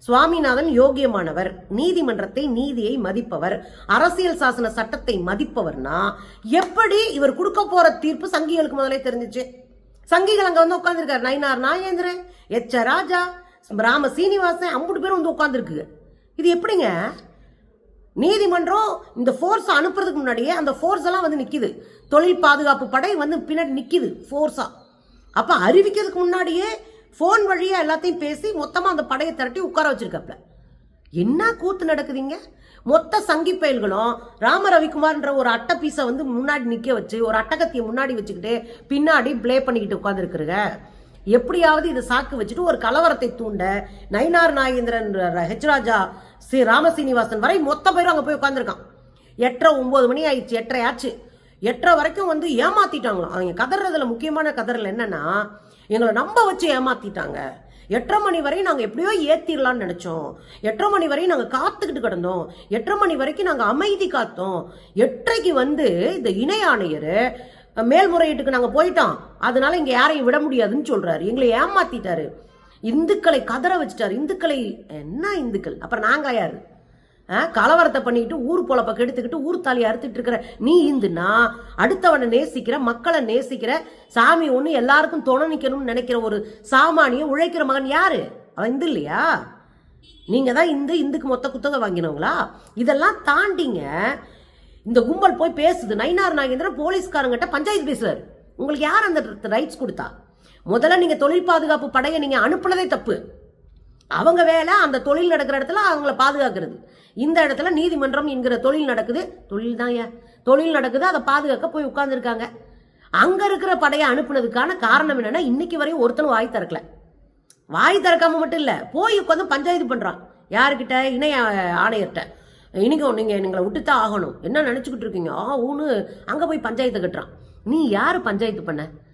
சுவாமிநாதன் யோகியமானவர், நீதிமன்றத்தை நீதியை மதிப்பவர், அரசியல் சாசன சட்டத்தை மதிப்பவர்னா எப்படி இவர் கொடுக்க போற தீர்ப்பு சங்கிகளுக்கு முதலே தெரிஞ்சிச்சு? சங்கிகள் அங்க வந்து உட்கார்ந்துருக்காரு. நயினார் நாகேந்திரன், எச்ச ராஜா, ராம சீனிவாசன், 50 பேர் வந்து உட்கார்ந்துருக்கு. இது எப்படிங்க? நீதிமன்றம் இந்த ஃபோர்ஸ் அனுப்புறதுக்கு முன்னாடியே அந்த ஃபோர்ஸ் எல்லாம் வந்து நிக்குது. தொழில் பாதுகாப்பு படை வந்து பின்னாடி நிக்குது ஃபோர்ஸா. அப்ப அறிவிக்கிறதுக்கு முன்னாடியே போன் வழியா எல்லாத்தையும் பேசி மொத்தமா அந்த படையை திரட்டி உட்கார வச்சிருக்காப்ல. என்ன கூத்து நடக்குதுங்க? மொத்த சங்கி பயல்களும் ராம ரவிக்குமார்ன்ற ஒரு அட்டை பீஸை வந்து முன்னாடி நிக்க வச்சு, ஒரு அட்டகத்தியை முன்னாடி வச்சுக்கிட்டு பின்னாடி பிளே பண்ணிக்கிட்டு உட்காந்துருக்குறங்க. எப்படியாவது இதை சாக்கு வச்சுட்டு ஒரு கலவரத்தை தூண்ட நயினார் நாகேந்திரன், ஹெச் ராஜா, ராமசீனிவாசன் வரை மொத்த பேரும் அங்க போய் உட்காந்துருக்கான். 8:30 9 மணி ஆயிடுச்சு, 8:30 ஆச்சு. 8:30 வரைக்கும் வந்து ஏமாத்திட்டாங்களாம். அவங்க கதறதுல முக்கியமான கதறல் என்னன்னா, எங்களை நம்ப வச்சு ஏமாத்திட்டாங்க. 8:30 மணி வரை நாங்கள் எப்படியோ ஏத்திடலாம்னு நினைச்சோம். 8:30 மணி வரையும் நாங்கள் காத்துக்கிட்டு கிடந்தோம். 8:30 மணி வரைக்கும் நாங்கள் அமைதி காத்தோம். 8:30க்கு வந்து இந்த இணை ஆணையர் மேல்முறையீட்டுக்கு நாங்கள் போயிட்டோம், அதனால இங்க யாரையும் விட முடியாதுன்னு சொல்றாரு. எங்களை ஏமாத்திட்டாரு, இந்துக்களை கதற வச்சுட்டாரு. இந்துக்களை என்ன இந்துக்கள்? அப்புறம் நாங்க யாரு? கலவரத்தை பண்ணிட்டு ஊர் பொழப்ப கெடுத்துக்கிட்டு ஊர் தாலி அறுத்துட்டு இருக்கிற நீ இந்துன்னா, அடுத்தவனை நேசிக்கிற, மக்களை நேசிக்கிற, சாமி ஒண்ணு எல்லாருக்கும் துணை நிக்கணும்னு நினைக்கிற ஒரு சாமானிய உழைக்கிற மகன் யாரு? அவன் இந்து இல்லையா? நீங்க தான் இந்துக்கு மொத்த குத்தகை வாங்கினவங்களா? இதெல்லாம் தாண்டிங்க இந்த கும்பல் போய் பேசுது. நயினார் நாகேந்திரன் போலீஸ்காரங்கிட்ட பஞ்சாயத்து பேசுறாரு. உங்களுக்கு யார் அந்த ரைட்ஸ் கொடுத்தா? முதல்ல நீங்க தொழில் பாதுகாப்பு படையை நீங்க அனுப்புனதே தப்பு. அவங்க வேலை அந்த தொழில் நடக்கிற இடத்துல அவங்கள பாதுகாக்கிறது. இந்த இடத்துல நீதிமன்றம் என்கிற தொழில் நடக்குது. தொழில் நடக்குது, அதை பாதுகாக்க போய் உட்கார்ந்துருக்காங்க. அங்க இருக்கிற படையை அனுப்புனதுக்கான காரணம் என்னன்னா, இன்னைக்கு வரையும் ஒருத்தனும் வாய் திறக்கல. வாய் திறக்காம மட்டும் இல்ல, போய் உட்காந்து பஞ்சாயத்து பண்றான். யாருக்கிட்ட? இணை ஆணையர்கிட்ட. இன்னைக்கும் நீங்க எங்களை விட்டுத்தான் ஆகணும், என்ன நினைச்சுக்கிட்டு இருக்கீங்க ஊன்னு அங்க போய் பஞ்சாயத்து கட்டுறான். நீ யாரு பஞ்சாயத்து பண்ண?